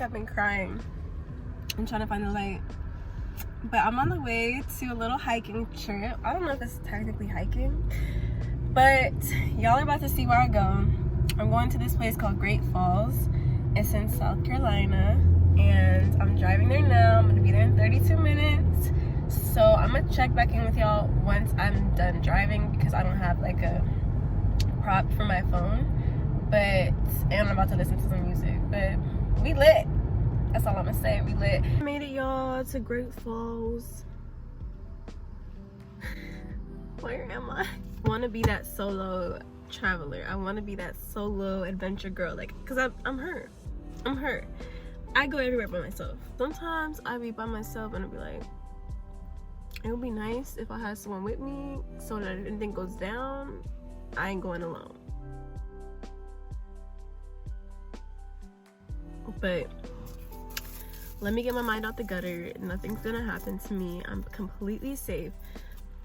I've been crying. I'm trying to find the light. But I'm on the way to a little hiking trip. I don't know if it's technically hiking, but y'all are about to see where I go. I'm going to this place called Great Falls. It's in South Carolina, and I'm driving there now. I'm gonna be there in 32 minutes. So I'm gonna check back in with y'all once I'm done driving, because I don't have like a prop for my phone. And I'm about to listen to some music, but we lit. That's all I'm gonna say, we lit. Made it, y'all, to Great Falls. Where am I? I want to be that solo traveler. I want to be that solo adventure girl, like, cause I'm her. I go everywhere by myself. Sometimes I be by myself and I'll be like, it would be nice if I had someone with me so that if anything goes down, I ain't going alone. But let me get my mind out the gutter. Nothing's gonna happen to me. I'm completely safe.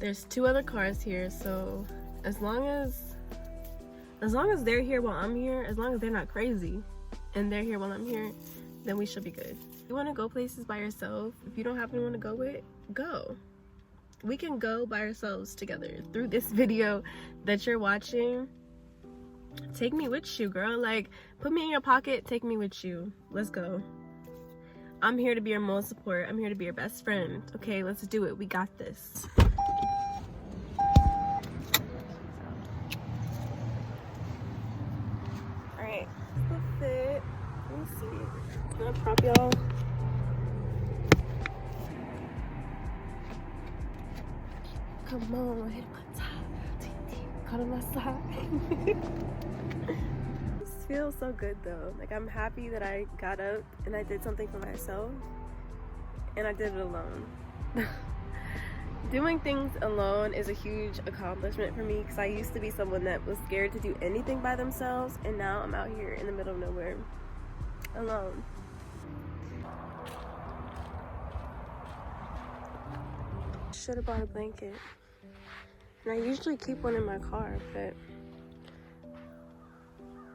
There's 2 other cars here, so as long as they're here while I'm here, as long as they're not crazy and they're here while I'm here, then we should be good. If you want to go places by yourself, if you don't have anyone to go with, go. We can go by ourselves together. Through this video that you're watching, take me with you, girl. Like, put me in your pocket, take me with you. Let's go. I'm here to be your moral support. I'm here to be your best friend. Okay, let's do it. We got this. Alright, that's the fit. Let me see. I'm gonna prop y'all. Come on, hit my top. Cut on my side. This feels so good though. Like, I'm happy that I got up and I did something for myself, and I did it alone. Doing things alone is a huge accomplishment for me, because I used to be someone that was scared to do anything by themselves, and now I'm out here in the middle of nowhere alone. Should have bought a blanket. And I usually keep one in my car, but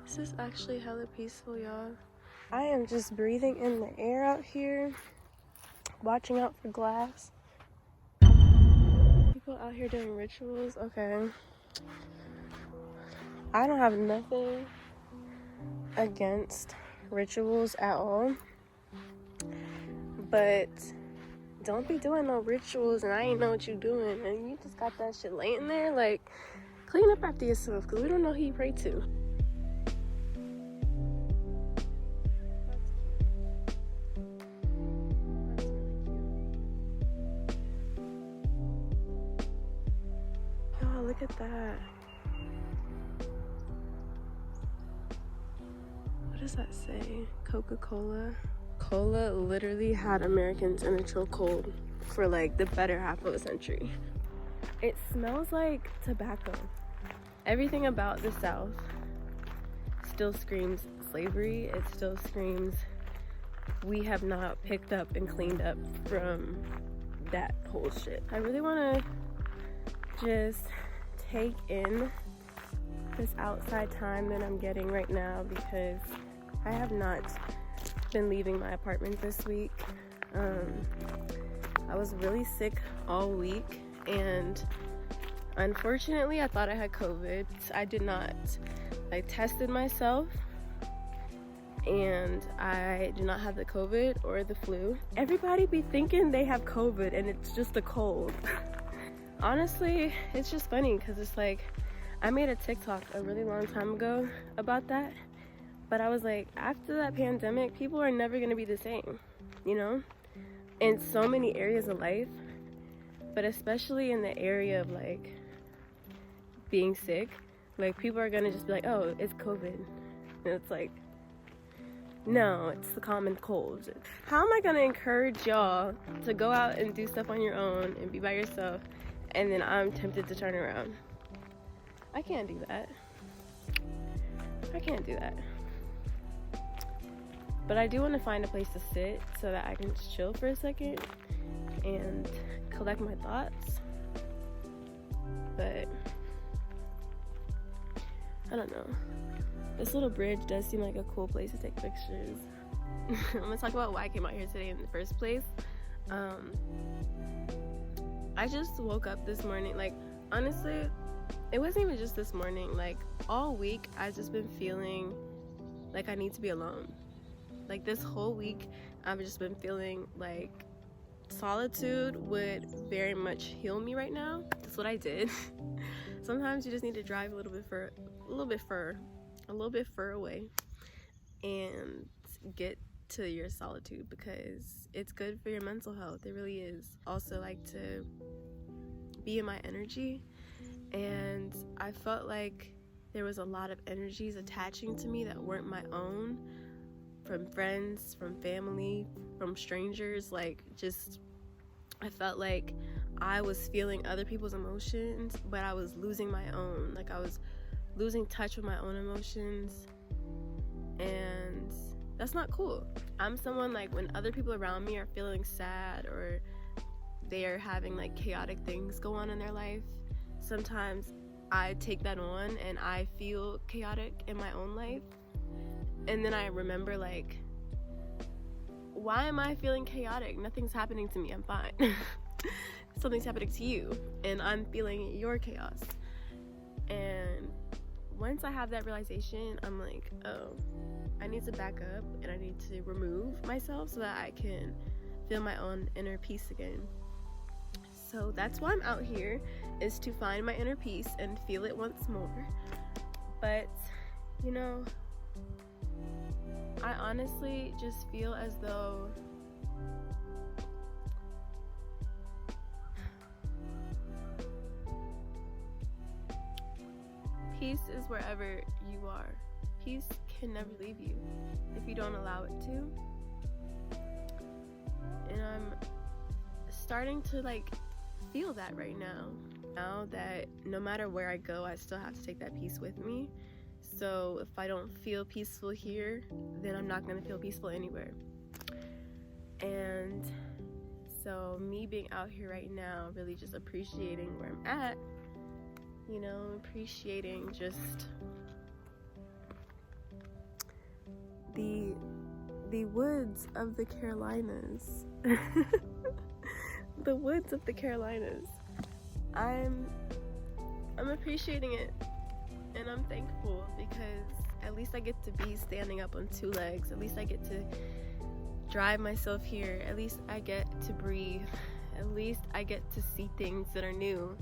this is actually hella peaceful, y'all. I am just breathing in the air out here, watching out for glass. People out here doing rituals. Okay. I don't have nothing against rituals at all, but don't be doing no rituals and I ain't know what you doing and you just got that shit laying there. Like, clean up after yourself, because we don't know who you pray to. Oh, look at that. What does that say? Coca-Cola? Cola literally had Americans in a chokehold for like the better half of a century. It smells like tobacco. Everything about the South still screams slavery. It still screams we have not picked up and cleaned up from that whole shit. I really want to just take in this outside time that I'm getting right now, because I have not been leaving my apartment this week. I was really sick all week, and unfortunately I thought I had COVID. I did not. I tested myself and I did not have the COVID or the flu. Everybody be thinking they have COVID and it's just a cold. Honestly, it's just funny, because it's like, I made a TikTok a really long time ago about that. But I was like, after that pandemic, people are never going to be the same, you know? In so many areas of life, but especially in the area of, like, being sick. Like, people are going to just be like, oh, it's COVID. And it's like, no, it's the common cold. How am I going to encourage y'all to go out and do stuff on your own and be by yourself, and then I'm tempted to turn around? I can't do that. I can't do that. But I do want to find a place to sit so that I can just chill for a second and collect my thoughts. But I don't know. This little bridge does seem like a cool place to take pictures. I'm gonna talk about why I came out here today in the first place. I just woke up this morning, like, honestly, it wasn't even just this morning, like, all week I've just been feeling like I need to be alone. Like, this whole week I've just been feeling like solitude would very much heal me right now. That's what I did. Sometimes you just need to drive a little bit fur away and get to your solitude, because it's good for your mental health. It really is. Also, like, to be in my energy, and I felt like there was a lot of energies attaching to me that weren't my own, from friends, from family, from strangers. Like, just, I felt like I was feeling other people's emotions, but I was losing my own. Like, I was losing touch with my own emotions, and that's not cool. I'm someone, like, when other people around me are feeling sad or they are having, like, chaotic things go on in their life, sometimes I take that on and I feel chaotic in my own life, and then I remember, like, why am I feeling chaotic? Nothing's happening to me. I'm fine. Something's happening to you, and I'm feeling your chaos. And once I have that realization, I'm like, oh, I need to back up and I need to remove myself so that I can feel my own inner peace again. So that's why I'm out here, is to find my inner peace and feel it once more. But, you know, I honestly just feel as though peace is wherever you are. Peace can never leave you if you don't allow it to. And I'm starting to, like, feel that right now. Now that no matter where I go, I still have to take that peace with me. So if I don't feel peaceful here, then I'm not going to feel peaceful anywhere. And so me being out here right now, really just appreciating where I'm at, you know, appreciating just the woods of the Carolinas. The woods of the Carolinas. I'm appreciating it, and I'm thankful, because at least I get to be standing up on two legs. At least I get to drive myself here. At least I get to breathe. At least I get to see things that are new.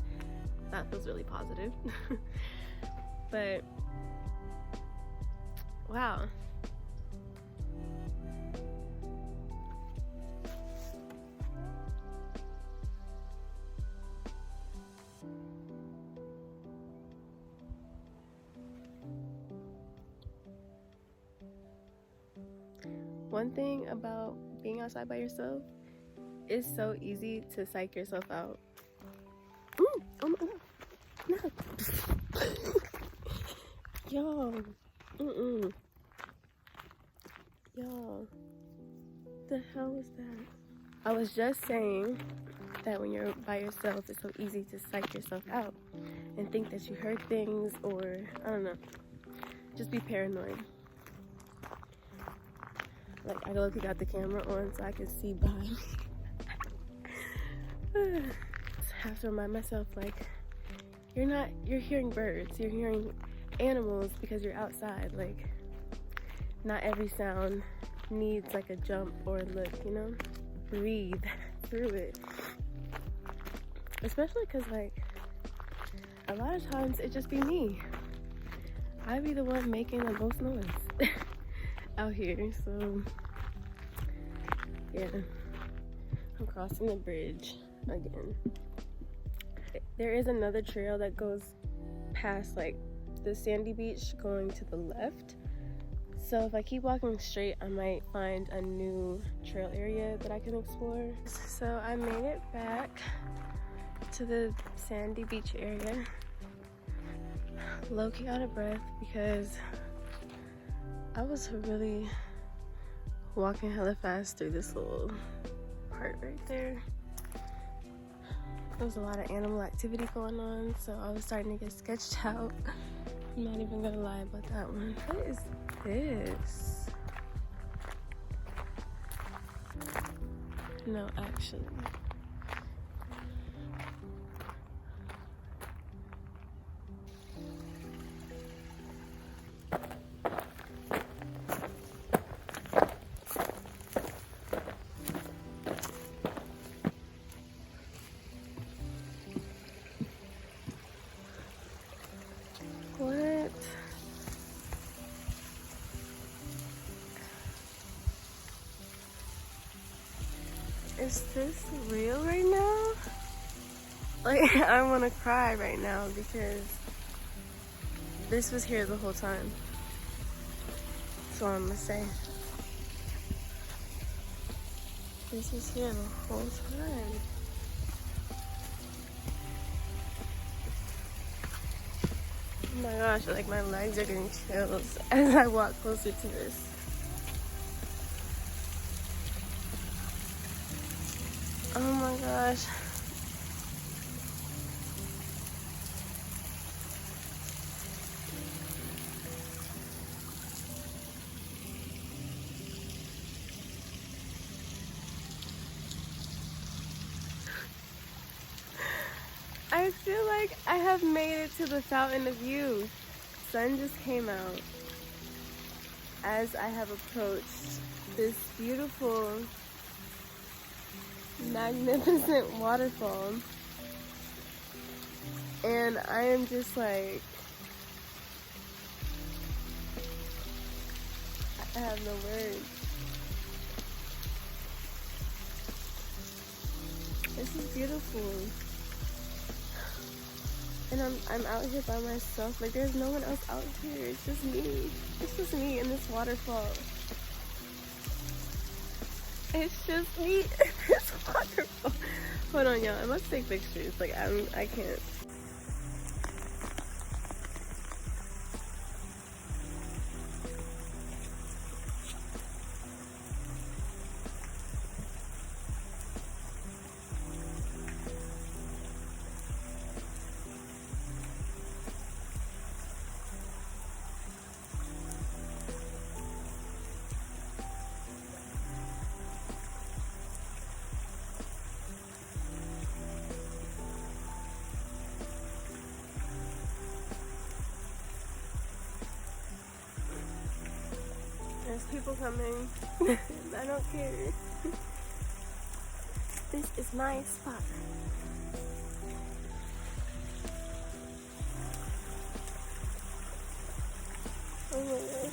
That feels really positive. But wow. One thing about being outside by yourself, it's so easy to psych yourself out. Ooh, oh my god, no. Y'all, y'all, the hell was that? I was just saying that when you're by yourself, it's so easy to psych yourself out and think that you heard things, or, I don't know, just be paranoid. Like, I got the camera on so I can see behind me. I have to remind myself, like, you're hearing birds, you're hearing animals because you're outside. Like, not every sound needs, like, a jump or a look, you know? Breathe through it. Especially because, like, a lot of times it just be me. I be the one making the most noise out here. So yeah, I'm crossing the bridge again. There is another trail that goes past, like, the sandy beach going to the left. So if I keep walking straight, I might find a new trail area that I can explore. So I made it back to the sandy beach area. Low-key out of breath because I was really walking hella fast through this little part right there. There was a lot of animal activity going on, so I was starting to get sketched out. I'm not even gonna lie about that one. What is this? No, actually. What? Is this real right now? Like, I want to cry right now because this was here the whole time. That's all I'm gonna say. This was here the whole time. Oh my gosh, like my legs are getting chills as I walk closer to this. Oh my gosh. I feel like I have made it to the fountain of youth. Sun just came out as I have approached this beautiful, magnificent waterfall. And I am just like, I have no words. This is beautiful. And I'm out here by myself. Like, there's no one else out here. It's just me. It's just me in this waterfall. It's just me in this waterfall. Hold on, y'all. I must take pictures. Like, I can't. There's people coming. I don't care. This is my spot. Oh my gosh.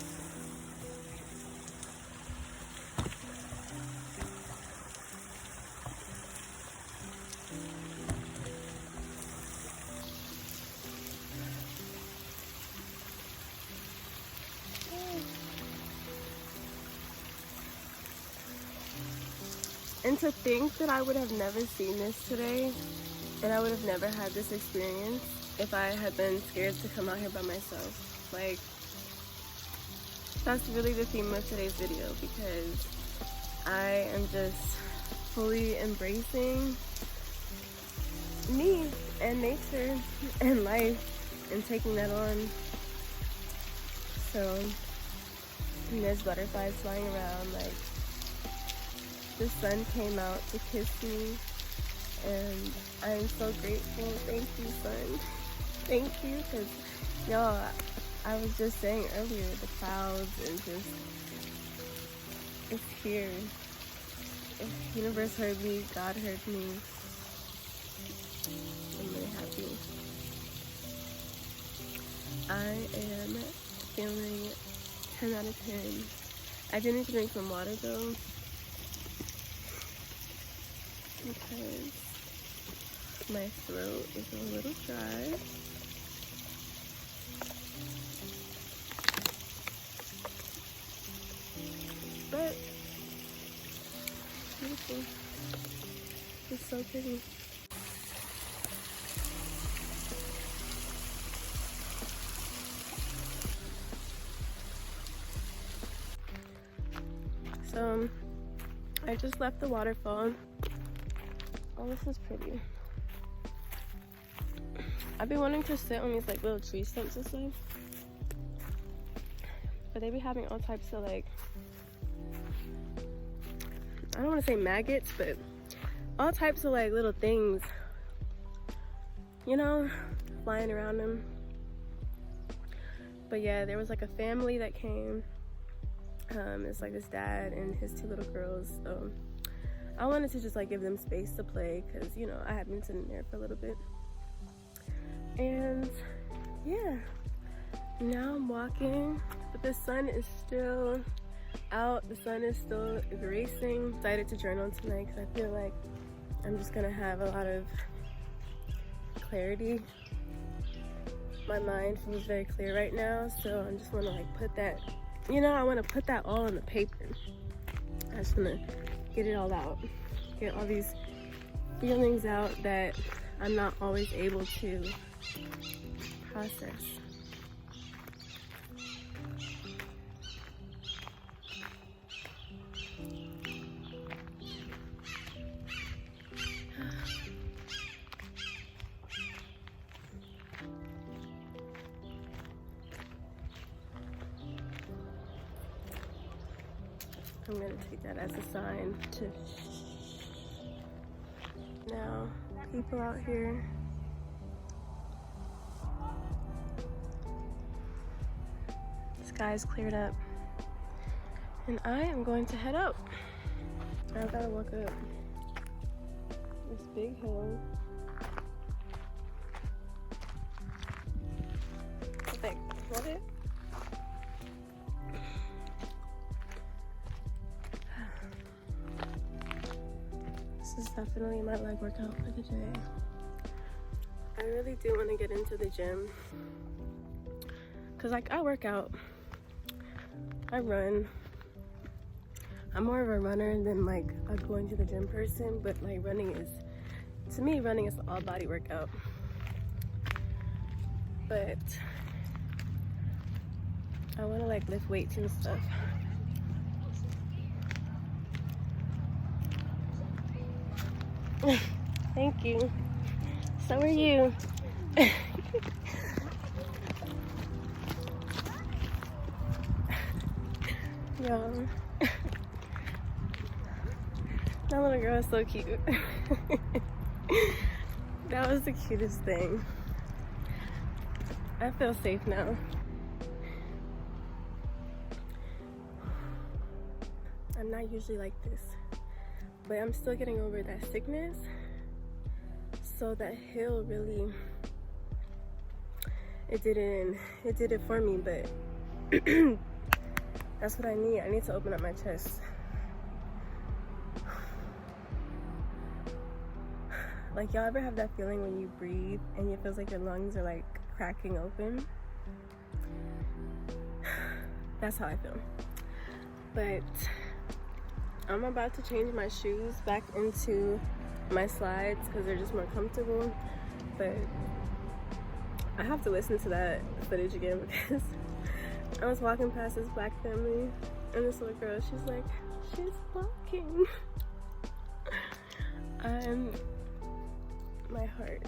And to think that I would have never seen this today, and I would have never had this experience if I had been scared to come out here by myself. Like, that's really the theme of today's video, because I am just fully embracing me and nature and life and taking that on. So, and there's butterflies flying around, like, the sun came out to kiss me, and I'm so grateful. Thank you, sun. Thank you, because y'all, I was just saying earlier, the clouds and just, it's here. The universe heard me, God heard me. I'm really happy. I am feeling 10 out of 10. I do need to drink some water though, because my throat is a little dry. But beautiful. It's so pretty. So I just left the waterfall. Oh, this is pretty. I've been wanting to sit on these like little tree stumps and stuff, but they be having all types of like I don't want to say maggots, but all types of like little things, you know, flying around them. But yeah, there was like a family that came. It's like this dad and his 2 little girls. So I wanted to just like give them space to play, because you know I had been sitting there for a little bit. And yeah, now I'm walking, but the sun is still out. The sun is still racing. Decided to journal tonight because I feel like I'm just gonna have a lot of clarity. My mind feels very clear right now, so I just want to like put that, you know, I want to put that all on the paper. I just want to get it all out, get all these feelings out that I'm not always able to process. I'm gonna take that as a sign to now people out here. The sky's cleared up and I am going to head out. I gotta walk up this big hill. Okay, what it? This is definitely my leg workout for the day. I really do want to get into the gym, because like I work out, I run. I'm more of a runner than like a going to the gym person, but like running is, to me, running is an all body workout. But I want to like lift weights and stuff. Thank you. So are you. Yo. That little girl is so cute. That was the cutest thing. I feel safe now. I'm not usually like this, but I'm still getting over that sickness. So that hill really, it did it for me, but that's what I need. I need to open up my chest. Like, y'all ever have that feeling when you breathe and it feels like your lungs are like cracking open? That's how I feel. But I'm about to change my shoes back into my slides because they're just more comfortable. But I have to listen to that footage again because I was walking past this black family and this little girl, she's walking. My heart.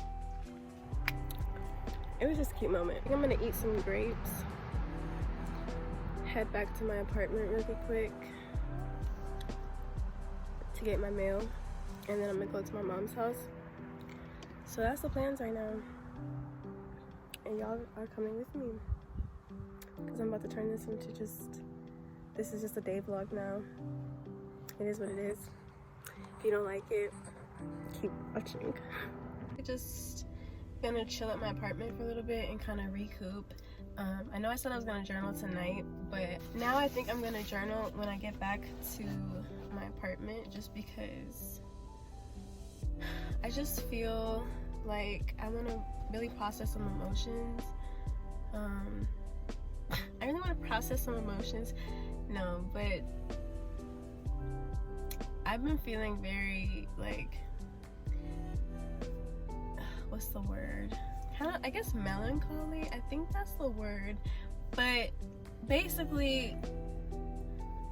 It was just a cute moment. I think I'm gonna eat some grapes, head back to my apartment really quick to get my mail, and then I'm gonna go to my mom's house. So that's the plans right now. And y'all are coming with me because I'm about to turn this into this is just a day vlog now. It is what it is. If you don't like it, keep watching. I'm just gonna chill at my apartment for a little bit and kind of recoup. I know I said I was gonna journal tonight, but now I think I'm gonna journal when I get back to my apartment, just because I just feel like I want to really process some emotions. I really want to process some emotions. No, but I've been feeling very like, what's the word? Kind of, I guess, melancholy. I think that's the word. But basically,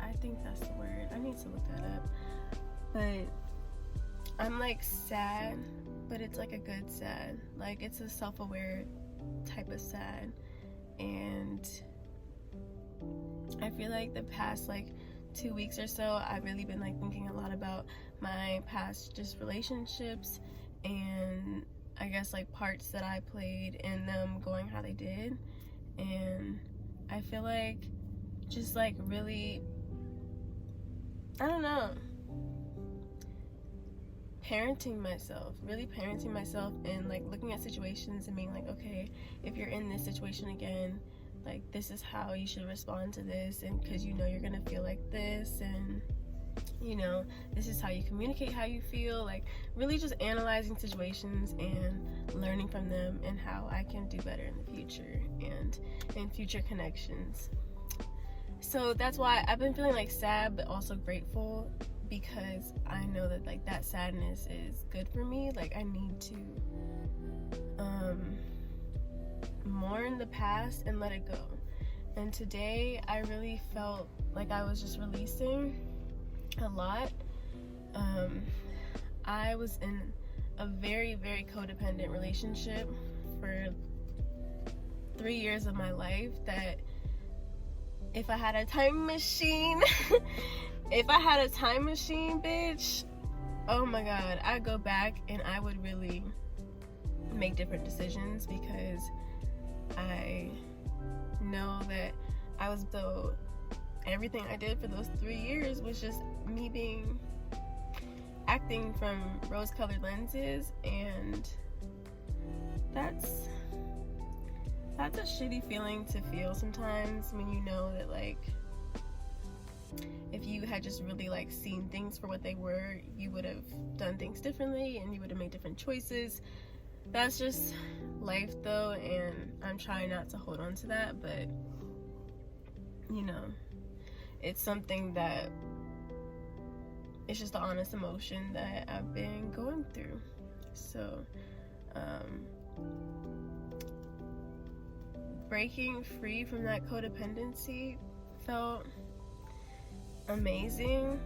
I think that's the word. I need to look that up. But I'm like sad, but it's like a good sad. Like, it's a self-aware type of sad. And I feel like the past like 2 weeks or so, I've really been like thinking a lot about my past just relationships, and I guess like parts that I played in them going how they did. And I feel like just like really, I don't know, parenting myself and like looking at situations and being like, okay, if you're in this situation again, like this is how you should respond to this, and because you know you're gonna feel like this, and you know this is how you communicate how you feel. Like really just analyzing situations and learning from them, and how I can do better in the future and in future connections. So that's why I've been feeling like sad but also grateful, because I know that like that sadness is good for me. Like I need to mourn the past and let it go. And today I really felt like I was just releasing a lot. I was in a very, very codependent relationship for 3 years of my life that if I had a time machine, bitch, oh my god, I'd go back and I would really make different decisions, because I know that everything I did for those 3 years was just me acting from rose-colored lenses, and that's a shitty feeling to feel sometimes, when you know that like if you had just really like seen things for what they were, you would have done things differently and you would have made different choices. That's just life though, and I'm trying not to hold on to that, but you know, it's something that it's just the honest emotion that I've been going through. So breaking free from that codependency felt amazing.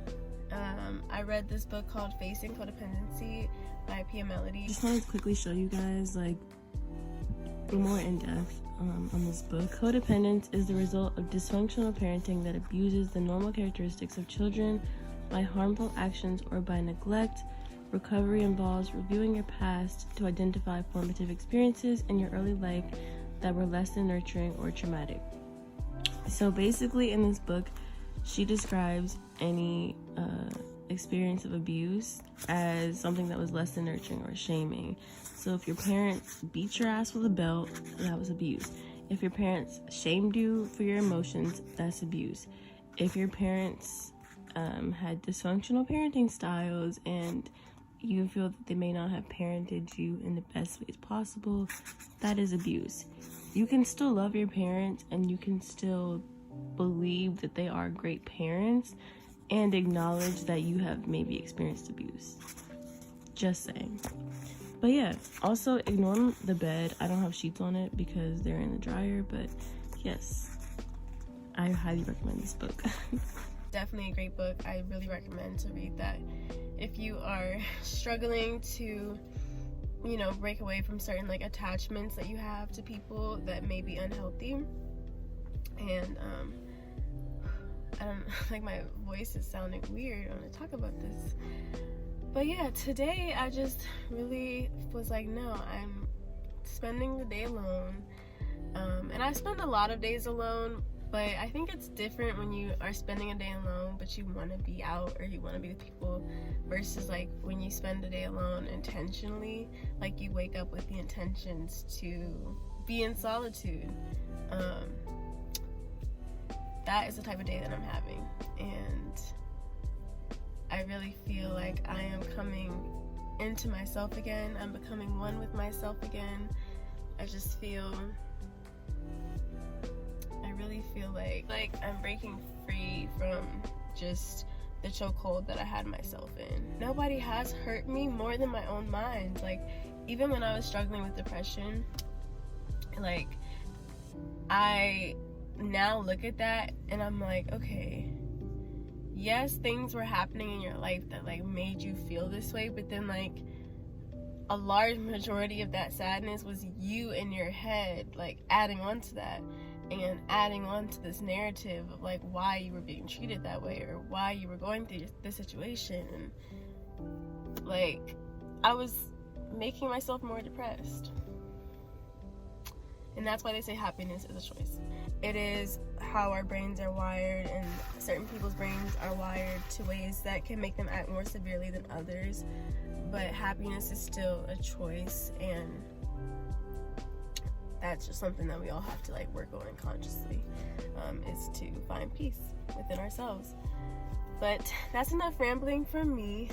I read this book called Facing Codependency by Pia Melody. Just want to quickly show you guys like more in depth on this book. Codependence is the result of dysfunctional parenting that abuses the normal characteristics of children by harmful actions or by neglect. Recovery involves reviewing your past to identify formative experiences in your early life that were less than nurturing or traumatic. So basically in this book, she describes any experience of abuse as something that was less than nurturing or shaming. So if your parents beat your ass with a belt, that was abuse. If your parents shamed you for your emotions, that's abuse. If your parents had dysfunctional parenting styles and you feel that they may not have parented you in the best ways possible, that is abuse. You can still love your parents and you can still believe that they are great parents and acknowledge that you have maybe experienced abuse. Just saying. But yeah, also ignore the bed. I don't have sheets on it because they're in the dryer, but yes, I highly recommend this book. Definitely a great book. I really recommend to read that if you are struggling to, you know, break away from certain like attachments that you have to people that may be unhealthy. And I don't like, my voice is sounding weird when I talk about this. But yeah, today I just really was like, no, I'm spending the day alone. And I spend a lot of days alone, but I think it's different when you are spending a day alone but you want to be out or you want to be with people, versus like when you spend a day alone intentionally, like you wake up with the intentions to be in solitude. That is the type of day that I'm having, and I really feel like I am coming into myself again. I'm becoming one with myself again. I really feel like I'm breaking free from just the chokehold that I had myself in. Nobody has hurt me more than my own mind. Like, even when I was struggling with depression, like, I now look at that and I'm like, okay, yes, things were happening in your life that like made you feel this way, but then like a large majority of that sadness was you in your head, like adding on to that. and adding on to this narrative of like why you were being treated that way or why you were going through this situation. And like I was making myself more depressed. And that's why they say happiness is a choice. It is how our brains are wired, and certain people's brains are wired to ways that can make them act more severely than others. But happiness is still a choice, and that's just something that we all have to like work on consciously, is to find peace within ourselves. But that's enough rambling from me.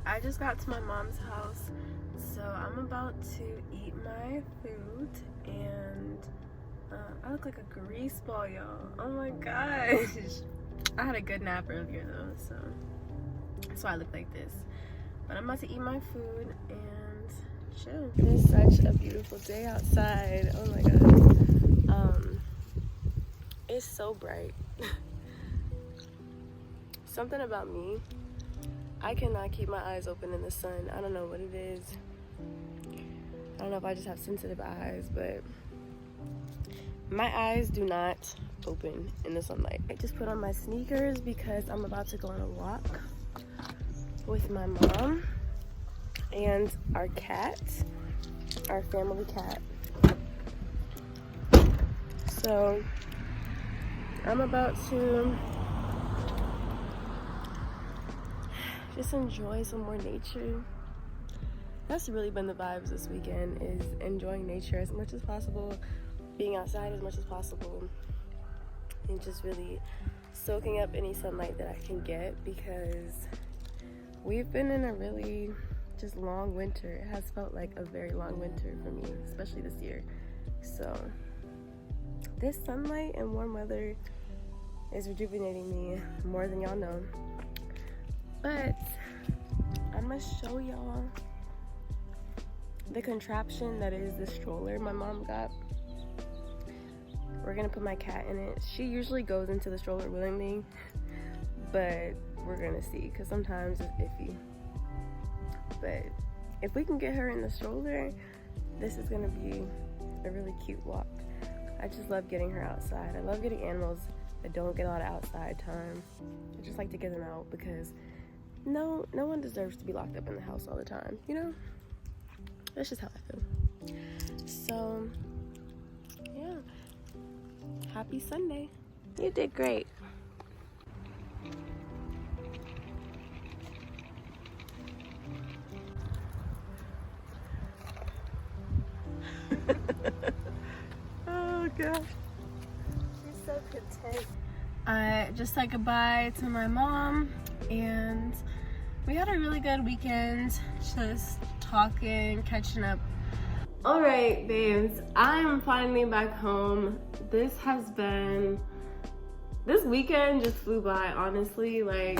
I just got to my mom's house, so I'm about to eat my food, and I look like a grease ball, y'all. Oh my gosh. I had a good nap earlier though, so that's why I look like this. But I'm about to eat my food and chill. It is such a beautiful day outside. Oh my gosh. It's so bright. Something about me, I cannot keep my eyes open in the sun. I don't know what it is. I don't know if I just have sensitive eyes, but my eyes do not open in the sunlight. I just put on my sneakers because I'm about to go on a walk with my mom and our cat, our family cat. So I'm about to just enjoy some more nature. That's really been the vibes this weekend, is enjoying nature as much as possible, being outside as much as possible, and just really soaking up any sunlight that I can get, because we've been in a really just long winter. It has felt like a very long winter for me, especially this year. So this sunlight and warm weather is rejuvenating me more than y'all know. But I'm gonna show y'all the contraption that is the stroller my mom got. We're gonna put my cat in it. She usually goes into the stroller willingly, but we're gonna see, because sometimes it's iffy. But if we can get her in the stroller, this is gonna be a really cute walk. I just love getting her outside. I love getting animals that don't get a lot of outside time. I just like to get them out, because no one deserves to be locked up in the house all the time, you know? That's just how I feel. So, yeah. Happy Sunday. You did great. Oh, gosh. She's so content. I just said goodbye to my mom, and we had a really good weekend, just talking, catching up. All right, babes, I'm finally back home. This weekend just flew by, honestly. Like,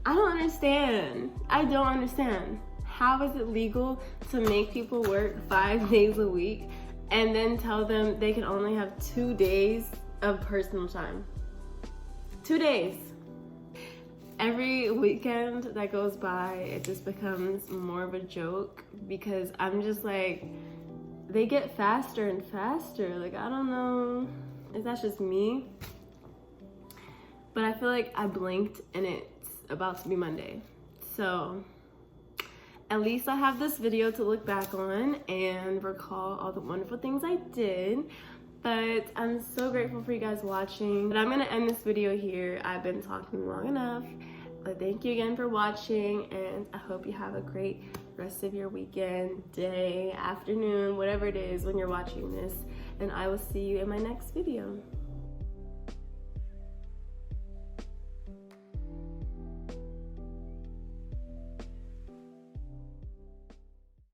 I don't understand. How is it legal to make people work 5 days a week and then tell them they can only have 2 days of personal time? 2 days. Every weekend that goes by, it just becomes more of a joke, because I'm just like, they get faster and faster. Like, I don't know if that's just me, but I feel like I blinked and it's about to be Monday. So at least I have this video to look back on and recall all the wonderful things I did. But I'm so grateful for you guys watching. But I'm gonna end this video here. I've been talking long enough. But thank you again for watching, and I hope you have a great rest of your weekend, day, afternoon, whatever it is when you're watching this. And I will see you in my next video.